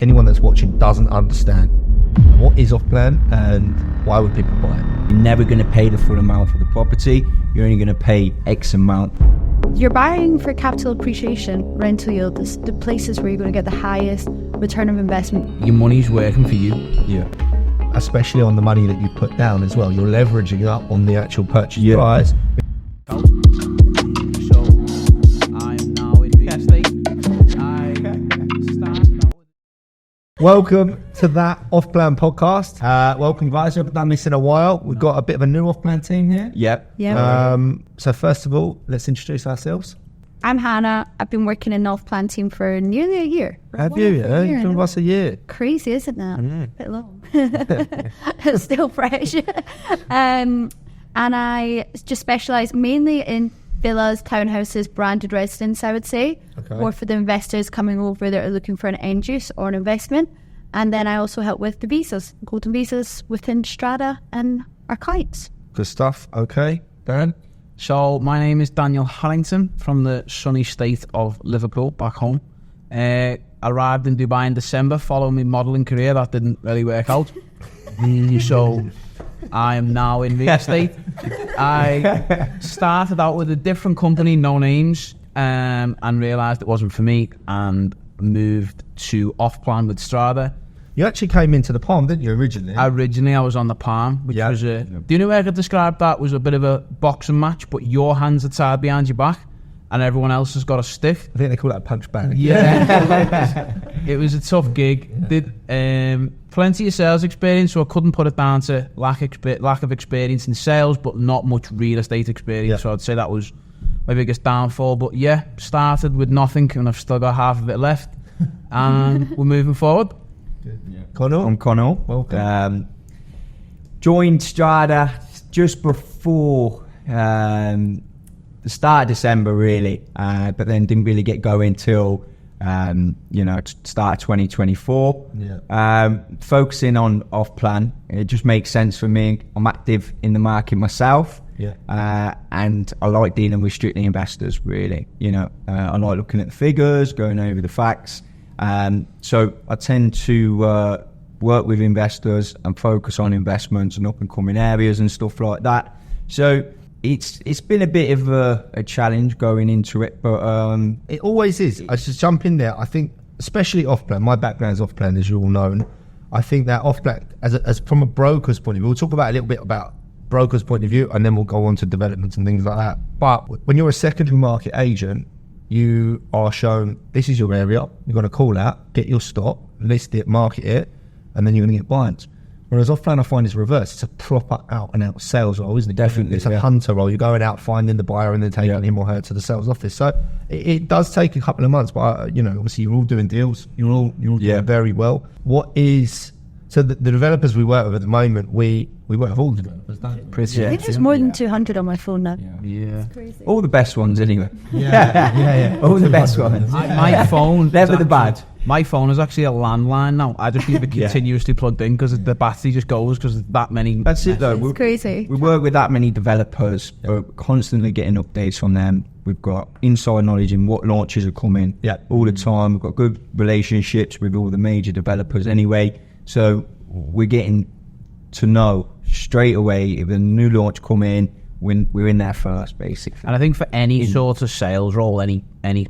anyone that's watching doesn't understand what is Offplan and why would people buy it. You're never going to pay the full amount for the property. You're only going to pay X amount. You're buying for capital appreciation, rental yield, the places where you're going to get the highest return of investment. Your money's working for you. Yeah. Especially on the money that you put down as well. You're leveraging up on the actual purchase price. So I am now in real estate. Welcome to that Offplan podcast. Welcome guys, we haven't done this in a while. We've got a bit of a new Offplan team here. Yep. So first of all, let's introduce ourselves. I'm Hannah. I've been working in the Offplan team for nearly a year. Have you? Yeah, you've been with us a year. Crazy, isn't that? A bit long. It's still fresh. And I just specialise mainly in villas, townhouses, branded residence, I would say, or for the investors coming over that are looking for an end use or an investment. And then I also help with the visas, golden visas within Strada and our clients. Good stuff. Okay, Darren. So my name is Daniel Harrington from the sunny state of Liverpool, back home. Arrived in Dubai in December following my modelling career. That didn't really work out. So I am now in real estate. I started out with a different company, no names, and realised it wasn't for me and moved to Offplan with Strada. You actually came into the Palm, didn't you, originally? Originally, I was on the Palm, which was the only way I could describe that was a bit of a boxing match, but your hands are tied behind your back and everyone else has got a stick. I think they call that a punch bag. Yeah. It was a tough gig. Did plenty of sales experience, so I couldn't put it down to lack of experience in sales, but not much real estate experience. So I'd say that was my biggest downfall. But yeah, started with nothing and I've still got half of it left. And we're moving forward. Connell? I'm Connell. Welcome. Joined Strada just before the start of December, really, but then didn't really get going till start of 2024. Focusing on Offplan, it just makes sense for me. I'm active in the market myself, and I like dealing with strictly investors. Really, I like looking at the figures, going over the facts. So I tend to work with investors and focus on investments and up and coming areas and stuff like that. So it's been a bit of a challenge going into it, but it always is. I just jump in there. I think, especially Offplan, my background is Offplan, as you all know. I think that Offplan, as from a broker's point of view, we'll talk about a little bit about broker's point of view, and then we'll go on to developments and things like that. But when you're a secondary market agent, you are shown, this is your area, you're going to call out, get your stock, list it, market it, and then you're going to get buyers. Whereas Offplan, I find, is reverse. It's a proper out-and-out sales role, isn't it? Definitely. It's a hunter role. You're going out, finding the buyer, and then taking him or her to the sales office. So it does take a couple of months, but obviously you're all doing deals. You're all doing very well. So the developers we work with at the moment, we work with all the developers, don't we? I think there's more than 200 on my phone now. Yeah. It's crazy. all the best ones anyway. All the best ones. My phone, never the bad. My phone is actually a landline now. I just leave it continuously plugged in because the battery just goes because there's that many. That's it though. It's crazy. We work with that many developers. We're constantly getting updates from them. We've got inside knowledge in what launches are coming all the time. We've got good relationships with all the major developers anyway. So we're getting to know straight away if a new launch come in, when we're in there first, basically. And I think for any sort of sales role, any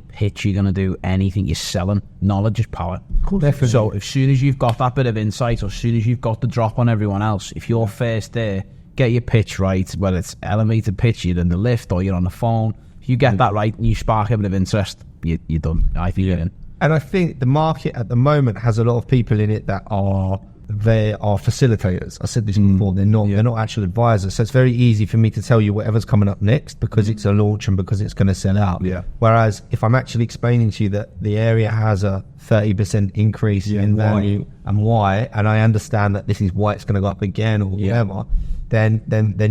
pitch you're going to do, anything you're selling, knowledge is power. Definitely. So as soon as you've got that bit of insight, or as soon as you've got the drop on everyone else, if you're first there, get your pitch right, whether it's elevator pitch, you're in the lift or you're on the phone. If you get that right and you spark a bit of interest, you're done. I think you're in. And I think the market at the moment has a lot of people in it that are facilitators. I said this before, they're not actual advisors. So it's very easy for me to tell you whatever's coming up next because it's a launch and because it's going to sell out. Whereas if I'm actually explaining to you that the area has a 30% increase in value and why, and I understand that this is why it's going to go up again or whatever, then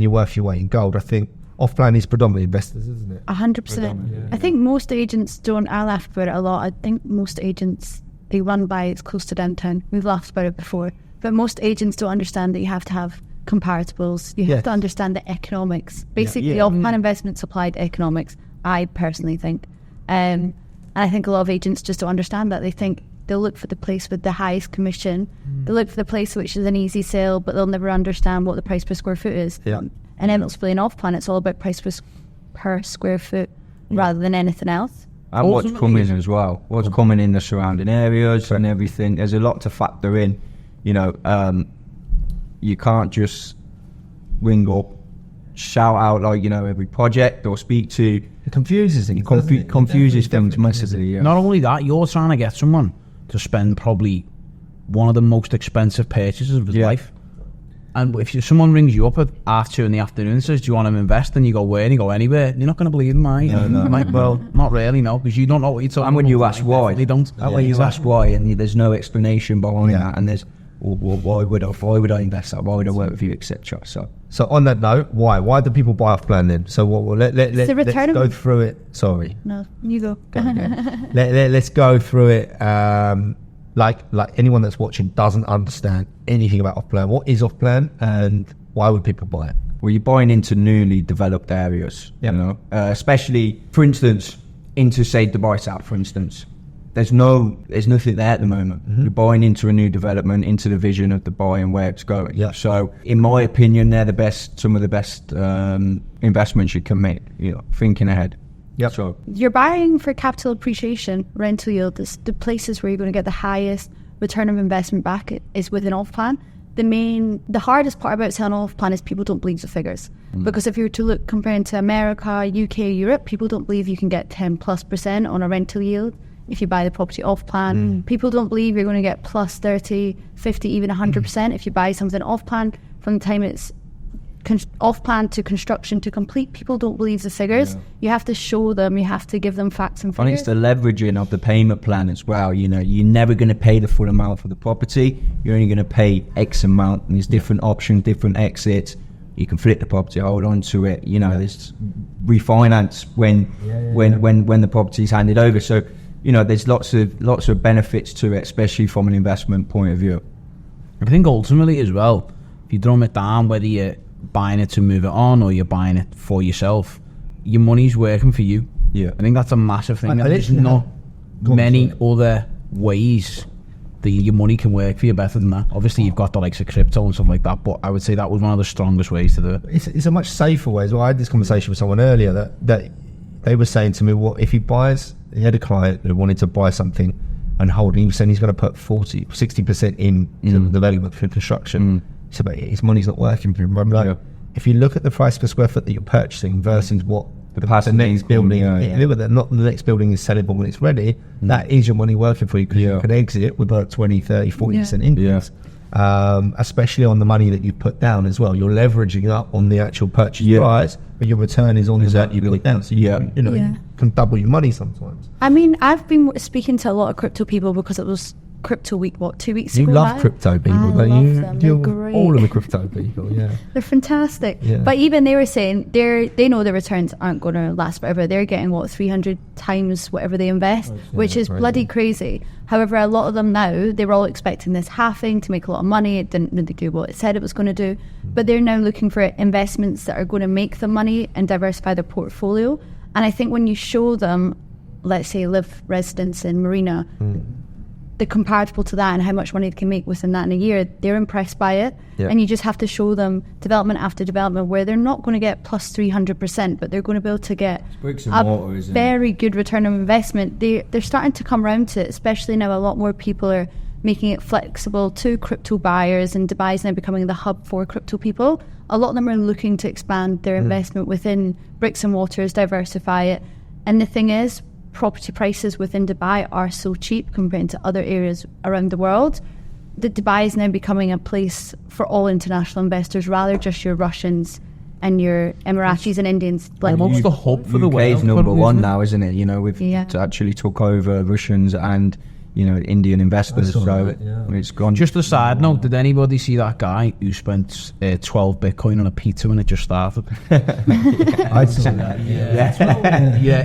you're worth your weight in gold. I think Offplan is predominantly investors, isn't it? 100%. I think most agents don't. I laugh about it a lot. I think most agents, they run by it's close to downtown. We've laughed about it before. But most agents don't understand that you have to have comparables. You have to understand the economics. Basically, Offplan investments applied economics, I personally think. And I think a lot of agents just don't understand that. They think they'll look for the place with the highest commission. They'll look for the place which is an easy sale, but they'll never understand what the price per square foot is. Yeah. And inevitably in Offplan, it's all about price per square foot rather than anything else. And what's coming as well, what's coming in the surrounding areas and everything. There's a lot to factor in. You know, you can't just ring up, shout out like, you know, every project or speak to. It confuses things. Confuses things massively. Yeah. Not only that, you're trying to get someone to spend probably one of the most expensive purchases of his life. And if someone rings you up at 2:30 in the afternoon and says, do you want to invest? And you go, where? And you go, anywhere. You're not going to believe them, are you? No. Like, well, not really, no, because you don't know what you're talking about. And when you ask why, they don't. And when you ask why, and there's no explanation behind that, and there's, well, why would I invest that? Why would I work with you, etc. So on that note, why do people buy Offplan then? So let's go through it. Sorry. No, you go. Let's go through it. Like anyone that's watching doesn't understand anything about Offplan. What is Offplan and why would people buy it? Well, you're buying into newly developed areas, you know, especially, for instance, into, say, Dubai South, for instance. There's nothing there at the moment. You're buying into a new development, into the vision of Dubai and where it's going. Yeah. So, in my opinion, they're some of the best investments you can make, you know, thinking ahead. Yep. So You're buying for capital appreciation, rental yield. The places where you're going to get the highest return of investment back is within Offplan. The hardest part about selling Offplan is people don't believe the figures. Because if you were to look comparing to America, UK, Europe, people don't believe you can get 10+% on a rental yield if you buy the property Offplan. People don't believe you're going to get plus 30, 50, even 100% if you buy something Offplan from the time it's Offplan to construction to complete. People don't believe the figures. You have to show them, you have to give them facts and figures. And it's the leveraging of the payment plan as well. You know, you're never going to pay the full amount for the property. You're only going to pay X amount, and there's different options, different exits. You can flip the property, hold on to it. You know, there's refinance when the property's handed over. So, you know, there's lots of benefits to it, especially from an investment point of view. I think ultimately as well, if you drum it down, whether you're buying it to move it on or you're buying it for yourself, your money's working for you. Yeah. I think that's a massive thing. There's not many other ways that your money can work for you better than that. Obviously, you've got the likes of crypto and stuff like that, but I would say that was one of the strongest ways to do it. It's a much safer way as well. I had this conversation with someone earlier that they were saying to me, well, if he had a client who wanted to buy something and hold it, he was saying he's going to put 60% in the development for construction. So, but his money's not working for him. I'm like, if you look at the price per square foot that you're purchasing versus what the next building, not the next building is sellable when it's ready, that is your money working for you, because you can exit with about 20, 30, 40% increase. Especially on the money that you put down as well. You're leveraging up on the actual purchase price, but your return is on that you put it down. So you can double your money sometimes. I mean, I've been speaking to a lot of crypto people because it was Crypto Week, 2 weeks ago? You love crypto people, I don't love you? them. They're great. All of the crypto people, They're fantastic. Yeah. But even they were saying they know their returns aren't going to last forever. They're getting 300 times whatever they invest, which is bloody crazy. However, a lot of them now, they were all expecting this halving to make a lot of money. It didn't really do what it said it was going to do. But they're now looking for investments that are going to make them money and diversify their portfolio. And I think when you show them, let's say, Live Residence in Marina, the comparable to that and how much money they can make within that in a year, they're impressed by it. And you just have to show them development after development where they're not going to get plus 300%, but they're going to be able to get a very good return on investment. They're starting to come around to it, especially now a lot more people are making it flexible to crypto buyers, and Dubai is now becoming the hub for crypto people. A lot of them are looking to expand their investment within bricks and mortars, diversify it. And the thing is, property prices within Dubai are so cheap compared to other areas around the world that Dubai is now becoming a place for all international investors, rather just your Russians and your Emiratis and Indians. Almost the hub for the UK is world. number one now, isn't it? You know, we've actually took over Russians and Indian investors. So it's gone. Just a side note, did anybody see that guy who spent 12 Bitcoin on a pizza when it just started? I saw that.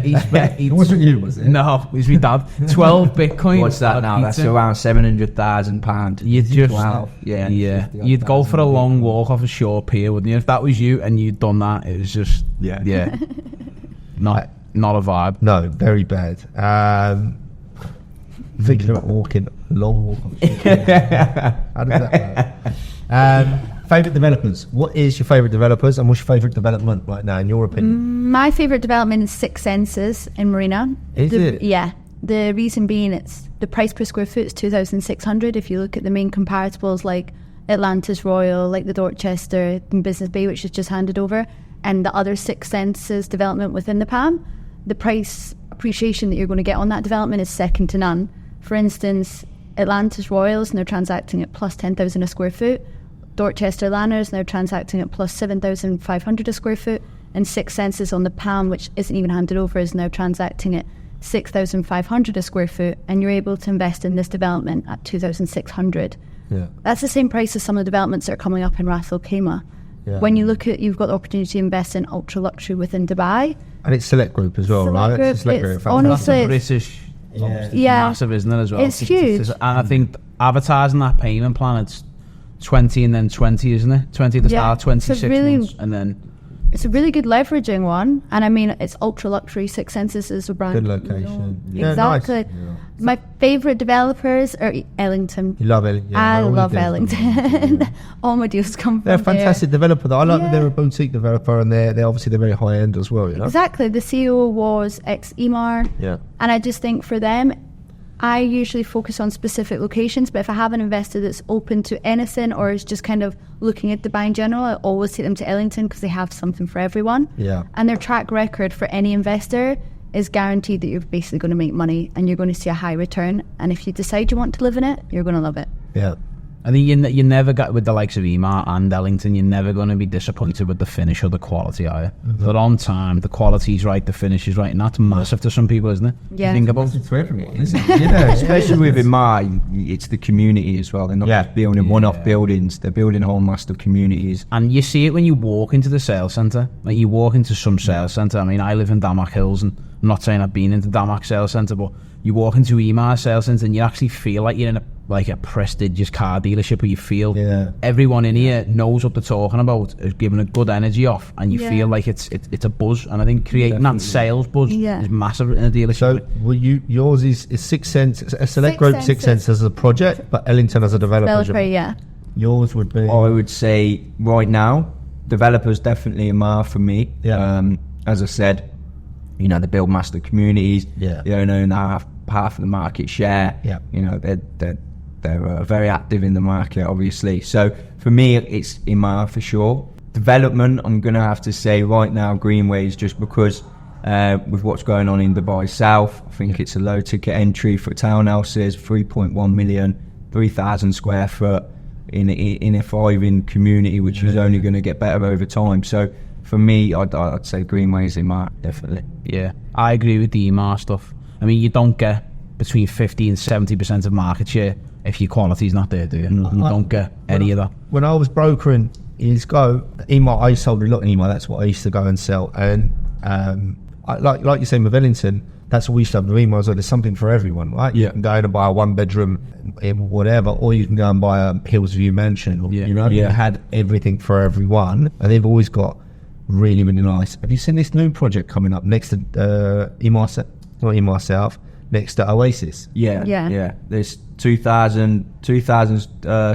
He spent. It wasn't you, was it? No, it was my dad. 12 Bitcoin. What's that now? That's around £700,000. You'd just, 12. You'd go for a long walk off a shore pier, wouldn't you? If that was you and you'd done that, it was just, not a vibe. No, very bad. Thinking about walking a long walk. How does that work? Favourite developers. What is your favourite developers and what's your favourite development right now, in your opinion? My favourite development is Six Senses in Marina. Is it? Yeah. The reason being, it's the price per square foot is 2,600. If you look at the main comparables like Atlantis Royal, like the Dorchester and Business Bay, which is just handed over, and the other Six Senses development within the PAM, the price appreciation that you're going to get on that development is second to none. For instance, Atlantis Royal is now transacting at plus 10,000 a square foot. Dorchester Lanner is now transacting at plus 7,500 a square foot. And Six Senses on the PAM, which isn't even handed over, is now transacting at 6,500 a square foot. And you're able to invest in this development at 2,600. Yeah. That's the same price as some of the developments that are coming up in Ras Al Khaimah. Yeah. When you look at, you've got the opportunity to invest in ultra luxury within Dubai. And it's Select Group as well, Select right? Group, It's Select it's Group. honestly- British. Yeah. Yeah. Massive, isn't it, as well? It's huge. And I think advertising that payment plan, it's 20 and then 20, isn't it? 20 at the Yeah. start, 26 It's a really- months, and then... It's a really good leveraging one. And I mean, it's ultra luxury. Six Senses is a brand. Good location. Yeah, Exactly. nice. Yeah. My favourite developers are Ellington. You love Ellington. I always love do. Ellington. All my deals come from They're a fantastic developer though. I like that Yeah. they're a boutique developer and they're obviously they're very high end as well, you know? Exactly. The CEO was ex-EMAR. Yeah. And I just think for them, I usually focus on specific locations, but if I have an investor that's open to anything or is just kind of looking at Dubai in general, I always take them to Ellington because they have something for everyone. Yeah. And their track record for any investor is guaranteed that you're basically going to make money and you're going to see a high return. And if you decide you want to live in it, you're going to love it. Yeah. I think you never got, with the likes of EMAR and Ellington, you're never going to be disappointed with the finish or the quality, are you? They're on time, the quality's right, the finish is right, and that's massive to some people, isn't it? Yeah. You think about It's for everyone, isn't it? You know, Especially with Imar, it's the community as well. They're not just building one-off buildings; they're building whole master communities. And you see it when you walk into the sales centre. Like, you walk into some sales centre. I mean, I live in Damac Hills, and I'm not saying I've been into Damac sales centre, but you walk into EMAR sales centre and you actually feel like you're in a prestigious car dealership where you feel everyone in here knows what they're talking about, is giving a good energy off, and you feel like it's a buzz. And I think creating that sales buzz is massive in a dealership. So, yours is Six Sense, a Select Group Six Sense as a project, but Ellington as a developer. Yeah. Yours would be. I would say right now, developers definitely Imar for me. Yeah. As I said, you know, they build master communities. Yeah. They own half of the market share. Yeah. You know, they're very active in the market, obviously. So for me, it's Imar for sure. Development, I'm going to have to say right now, Greenways, just because with what's going on in Dubai South, I think it's a low ticket entry for townhouses, 3.1 million, 3,000 square foot in a thriving community, which is only going to get better over time. So for me, I'd say Greenways, Imar, definitely. Yeah, I agree with the EMAR stuff. I mean, you don't get between 50 and 70% of market share if your quality's not there, do you? You don't get any of that. When I was brokering years ago, EMAR, I sold a lot in EMAR. That's what I used to go and sell. And like you said with Ellington, that's what we used to have with EMAR. So there's something for everyone, right? You can go in and buy a one bedroom, whatever, or you can go and buy a Hillsview mansion. Or, you know, you had everything for everyone. And they've always got really, really nice. Have you seen this new project coming up next to EMAR South, next to Oasis? Yeah. There's 2,000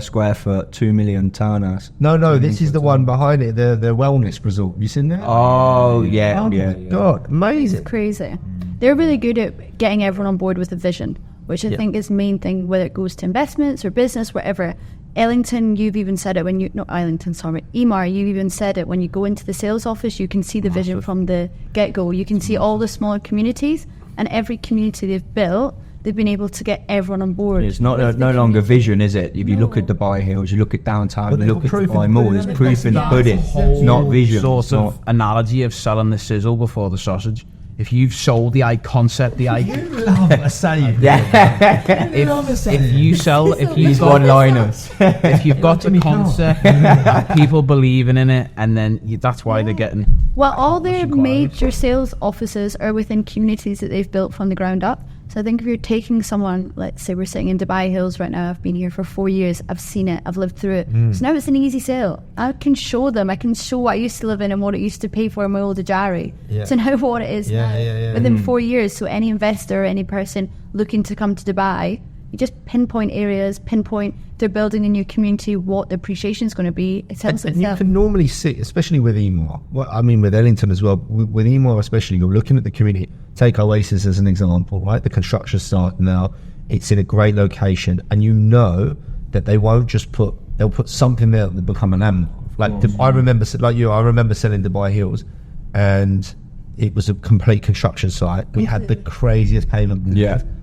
square foot, 2 million townhouse. No, this is the one behind it, the wellness resort. Have you seen that? Oh, yeah. My God, amazing. Crazy. They're really good at getting everyone on board with a vision, which I think is the main thing, whether it goes to investments or business, whatever. Ellington, you've even said it when you... Not Ellington, sorry. EMAR, you even said it when you go into the sales office, you can see the vision from the get-go. You can see all the smaller communities, and every community they've built, they've been able to get everyone on board. It's no longer vision, is it? If you look at Dubai Hills, you look at downtown, you look at Dubai Mall, there's proof in the pudding. It's not vision. Sort of analogy of selling the sizzle before the sausage. If you've sold the concept, the You love a saying. if you sell, if you've got one-liners. if you've got the concept, people believing in it, and then that's why they're getting. Well, all their major sales offices are within communities that they've built from the ground up. So I think if you're taking someone, let's say we're sitting in Dubai Hills right now, I've been here for 4 years, I've seen it, I've lived through it. So now it's an easy sale. I can show them, I can show what I used to live in and what it used to pay for in my old Ajari. To know what it is now within 4 years. So any investor or any person looking to come to Dubai, you just pinpoint areas, pinpoint they're building a new community, what the appreciation is going to be. It tells and you itself. can normally see, especially with Emaar, well, I mean with Ellington as well, with Emaar especially, you're looking at the community. Take Oasis as an example, right? The construction site now, it's in a great location, and you know that they won't just they'll put something there that become an landmark. Like I remember selling Dubai Hills, and it was a complete construction site. We had the craziest payment.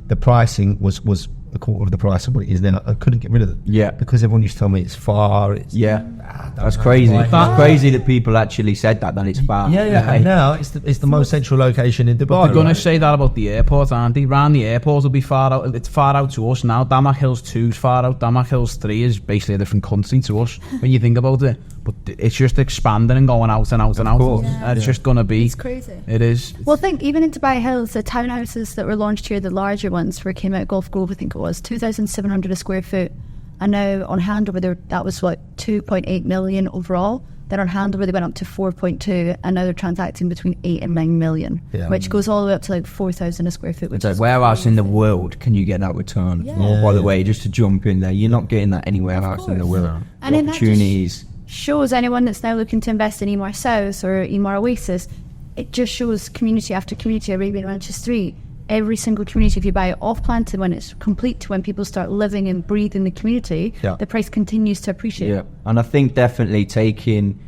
The pricing was a quarter of the price of what it is now. I couldn't get rid of it. Because everyone used to tell me it's far. That's crazy. That's crazy that people actually said that it's far. And now it's the most central location in Dubai. They're going to say that about the airport, aren't they? Round the airport will be far out. It's far out to us now. Damac Hills 2 is far out. Damac Hills 3 is basically a different country to us when you think about it. But it's just expanding and going out and out and out. It's just going to be. It's crazy. It is. Well, think even in Dubai Hills, the townhouses that were launched here, the larger ones, where it came out Gulf Grove, I think it was 2,700 a square foot. And now on handover, that was 2.8 million overall. Then on handover, they went up to 4.2, and now they're transacting between 8 and 9 million, which goes all the way up to like 4,000 a square foot. Which is where else in the world can you get that return? By the way, just to jump in there, you're not getting that anywhere else in the world. And the opportunities. Shows anyone that's now looking to invest in Emaar South or Emaar Oasis, it just shows community after community, Arabian Ranches Street. Every single community, if you buy it off-plan to when it's complete, to when people start living and breathing the community, the price continues to appreciate. And I think definitely taking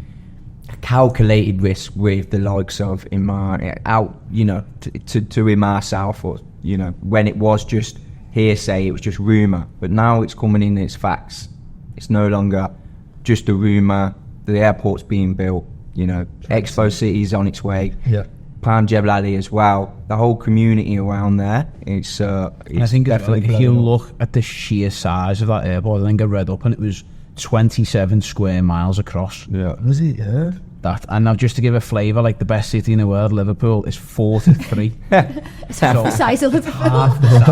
a calculated risk with the likes of Emaar out, to Emaar South, or, when it was just hearsay, it was just rumour. But now it's coming in, it's facts. It's no longer just a rumour. The airport's being built, Expo City's on its way. Pan Jebel Ali as well. The whole community around there. It's I think definitely. If you look at the sheer size of that airport, I think I read up and it was 27 square miles across. Was it? That, and now just to give a flavour, like the best city in the world, Liverpool, is 43. It's half the size of Liverpool. Half the size.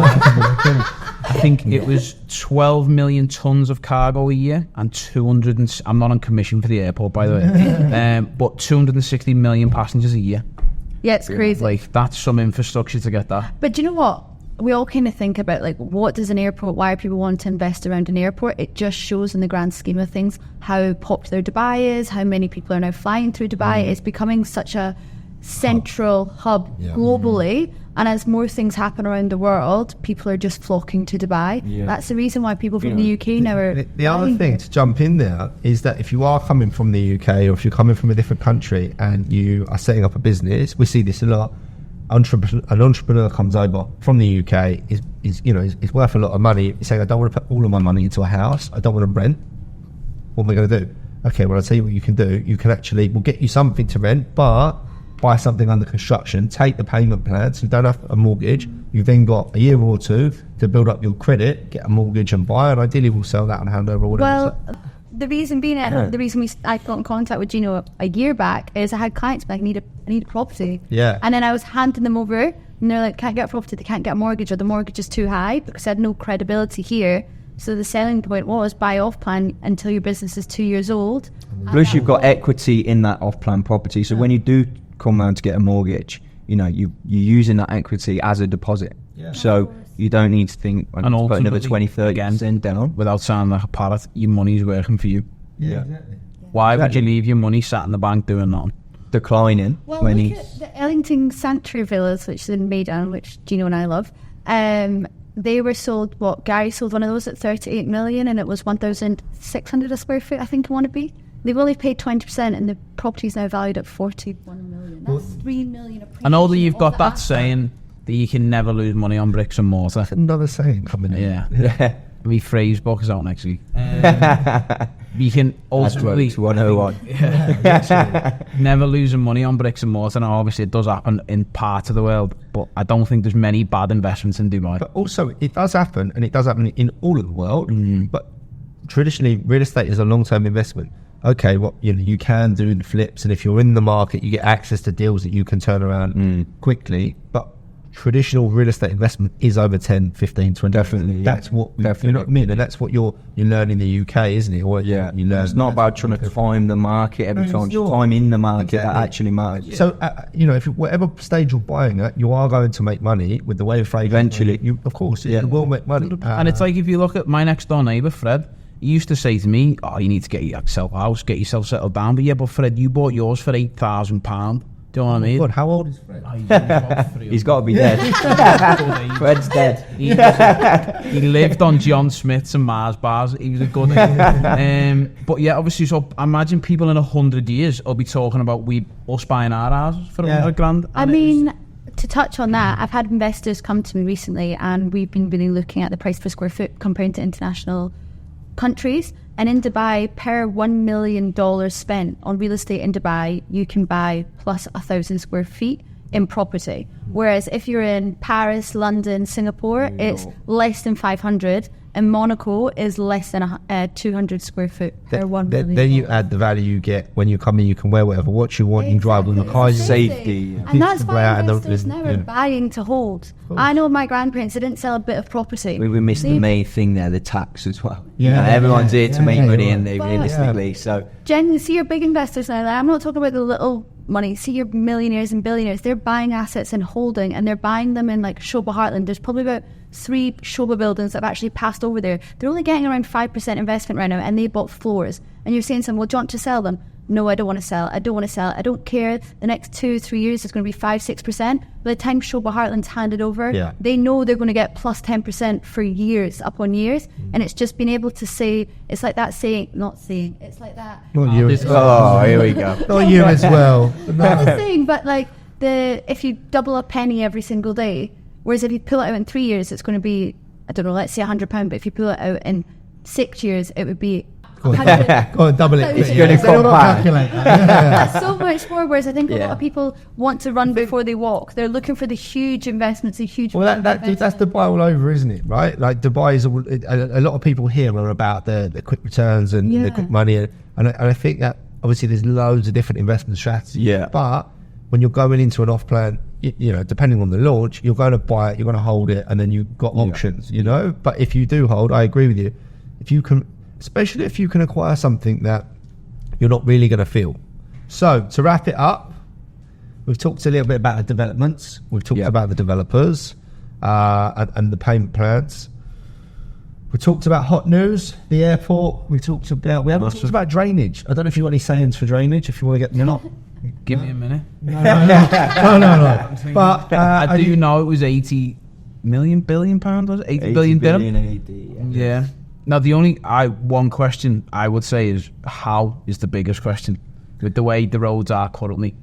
I think it was 12 million tons of cargo a year, and 200. I'm not on commission for the airport, by the way, but 260 million passengers a year. Yeah, it's crazy. Like, that's some infrastructure to get that. But do you know what? We all kind of think about, like, what does an airport, why people want to invest around an airport? It just shows in the grand scheme of things how popular Dubai is, how many people are now flying through Dubai. It's becoming such a central hub globally. And as more things happen around the world, people are just flocking to Dubai. That's the reason why people from the UK now are... The other thing to jump in there is that if you are coming from the UK, or if you're coming from a different country and you are setting up a business, we see this a lot. An entrepreneur comes over from the UK, is worth a lot of money. He's saying, I don't want to put all of my money into a house. I don't want to rent. What am I going to do? Okay, well, I'll tell you what you can do. You can we'll get you something to rent, but buy something under construction, take the payment plan, so you don't have a mortgage. You've then got a year or two to build up your credit, get a mortgage and buy, and ideally we'll sell that and hand over all the reason being, the reason I got in contact with Gino a year back is I had clients like, I need a property. And then I was handing them over, and they're like, can't get a property, they can't get a mortgage, or the mortgage is too high, because I had no credibility here. So the selling point was buy off-plan until your business is 2 years old. Plus you've got equity in that off-plan property, so when you do come round to get a mortgage, you're using that equity as a deposit. So you don't need to think and put another 20-30% down. Without sounding like a parrot, your money's working for you. Exactly. Why would you leave your money sat in the bank doing nothing? Declining. Well, look at the Ellington Sanctuary Villas, which is in Maidan, which Gino and I love. They were sold, Gary sold one of those at 38 million, and it was 1,600 a square foot, I think it want to be. They've only paid 20%, and the property is now valued at 41 million. That's 3 million appreciation. I know that you've got that saying that you can never lose money on bricks and mortar. That's another saying coming in. Yeah. My phrase book is out next week. You can ultimately... That's 101. Never losing money on bricks and mortar. Now, obviously, it does happen in parts of the world, but I don't think there's many bad investments in Dubai. But also, it does happen, and it does happen in all of the world, but traditionally, real estate is a long-term investment. Okay, you can do the flips, and if you're in the market, you get access to deals that you can turn around quickly. But traditional real estate investment is over 10, 15, 20. Definitely, That's what, you know what I mean? And that's what you learn in the UK, isn't it? Or Yeah, you learn. it's not about trying to time the market every time. It's time in the market that actually matters. So, you know, if whatever stage you're buying at, you are going to make money with the way inflation. Eventually. You, of course, you will make money. And it's like, if you look at my next door neighbour, Fred, he used to say to me, "Oh, you need to get yourself a house, get yourself settled down." But yeah, but Fred, you bought yours for £8,000. Do you know what I mean? God, how old is Fred? He's got to be dead. Fred's dead. He lived on John Smith's and Mars bars. He was a good but yeah, obviously, so I imagine people in 100 years will be talking about us buying our houses for £100,000. I mean, to touch on that, I've had investors come to me recently, and we've been really looking at the price per square foot compared to international countries. And in Dubai, per $1 million spent on real estate in Dubai, you can buy plus 1,000 square feet in property. Whereas if you're in Paris, London, Singapore, it's less than 500, and Monaco is less than 200 square foot per $1 million. Then you add the value you get when you come in. You can wear whatever watch you want. You can drive on the car. Safety. And that's People why out and investors now are buying to hold. I know my grandparents, they didn't sell a bit of property. We missed the main thing there, the tax as well. Yeah. Everyone's here to make money, and they But- realistically, so Genuinely, see your big investors now. Like, I'm not talking about the little money. See your millionaires and billionaires. They're buying assets and holding, and they're buying them in like Shoba Heartland. There's probably about 3 Shoba buildings that have actually passed over there. They're only getting around 5% investment right now, and they bought floors. And you're saying to them, well, do you want to sell them? No, I don't want to sell. I don't want to sell. I don't care. The next 2-3 years is going to be 5-6%. By the time Shoba Heartland's handed over, they know they're going to get plus 10% for years upon years. And it's just being able to say, it's like that saying, not saying, it's like that. Not you. here we go. Not you as well. Not the thing, but like if you double a penny every single day, whereas if you pull it out in 3 years, it's going to be, I don't know, let's say £100. But if you pull it out in 6 years, it would be Go on, double it. It's going to come back. That's so much more. Whereas I think a lot of people want to run before they walk. They're looking for the huge investments, the huge. Well, that's Dubai all over, isn't it? Right? Like Dubai is a lot of people here are about the quick returns and the quick money, and I think that obviously there's loads of different investment strategies. Yeah. But when you're going into an off plan, you know, depending on the launch, you're going to buy it, you're going to hold it, and then you've got options. You know, but if you do hold, I agree with you. If you can. Especially if you can acquire something that you're not really going to feel. So, to wrap it up, we've talked a little bit about the developments. We've talked about the developers and the payment plans. We talked about hot news, the airport. We haven't talked about drainage. I don't know if you've got any sayings for drainage, if you want to get... You're not... Give me a minute. No. But I do know it was 80 billion pounds, was it? 80 billion dirham? Yeah. Now, one question I would say is, how is the biggest question with the way the roads are currently?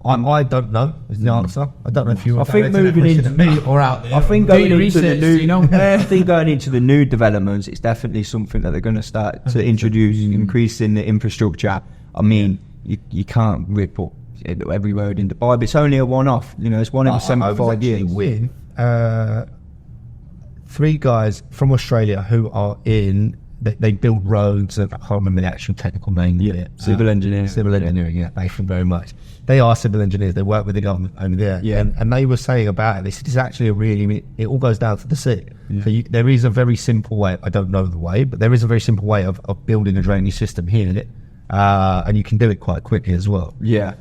I don't know is the answer. I don't know if you. I think moving into me or out there. I think going into the new, I think going into the new developments, it's definitely something that they're going to start to introduce, increasing the infrastructure. I mean, you can't rip up every road in Dubai, but it's only a one-off. You know, it's one every 75 years. With 3 guys from Australia who are they build roads, and I can't remember the actual technical name. Civil engineering. Civil engineering, thank you very much. They are civil engineers, they work with the government over there. And they were saying about it, they said it's actually it all goes down to the sea. So there is a very simple way, I don't know the way, but there is a very simple way of building a drainage system here. And you can do it quite quickly as well.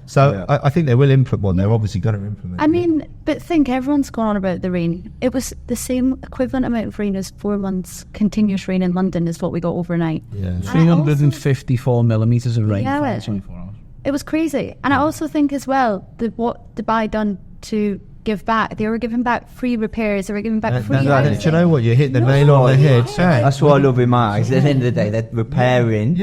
So I think they will implement one. They're obviously going to implement. I mean, but think everyone's gone on about the rain. It was the same equivalent amount of rain as 4 months continuous rain in London is what we got overnight. 354 millimetres of rain for 24 hours. It was crazy. And I also think as well that what Dubai done to give back, they were giving back free repairs, they were giving back free housing. Do you know what? You hit the nail on the head. That's what I love in my eyes. At the end of the day, they're repairing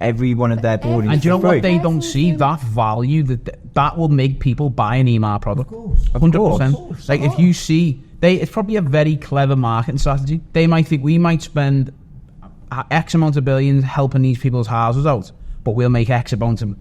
every one of their buildings. And do you know what they don't see? That value that will make people buy an EMR product. 100%. Like if you see, it's probably a very clever marketing strategy. They might think we might spend X amount of billions helping these people's houses out, but we'll make X amount of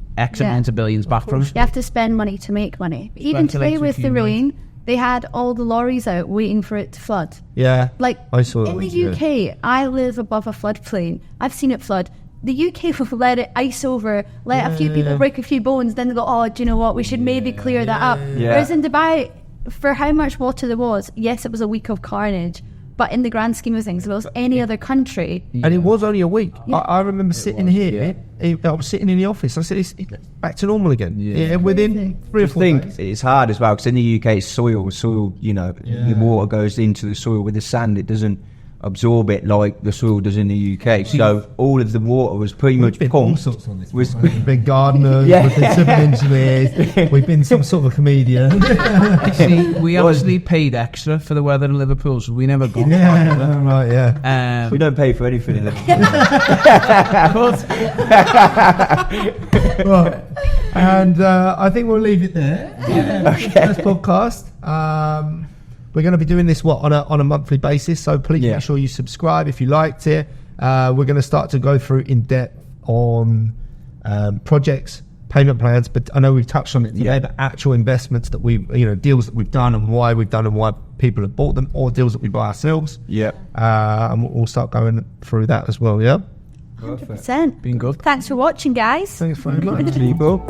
billions back from it. You have to spend money to make money. Even today with the rain, they had all the lorries out waiting for it to flood. Like I saw in the UK, I live above a floodplain. I've seen it flood. The UK will let it ice over, let a few people break a few bones, then they go, oh, do you know what, we should maybe clear that up. Whereas in Dubai, for how much water there was, yes, it was a week of carnage, but in the grand scheme of things, if it was any other country... And it was only a week. Yeah. I remember sitting here. I was sitting in the office. I said, it's back to normal again. Yeah. Within 3 or 4 days. It's hard as well, because in the UK it's soil, the water goes into the soil with the sand. It doesn't absorb it like the soil does in the UK. So all of the water was pretty much We've been all pumped. sorts on this. We've been gardeners, Yeah. we've been civil engineers, we've been some sort of comedian. See, we actually paid extra for the weather in Liverpool, so we never got Yeah, right, yeah. We don't pay for anything in Liverpool. Right. And I think we'll leave it there. First podcast. We're going to be doing this on a monthly basis, so please make sure you subscribe if you liked it. We're going to start to go through in depth on projects, payment plans, but I know we've touched on it today, but actual investments that deals that we've done and why we've done and why people have bought them, or deals that we buy ourselves. And we'll start going through that as well. 100%. Been good. Thanks for watching, guys. Thanks very much. People.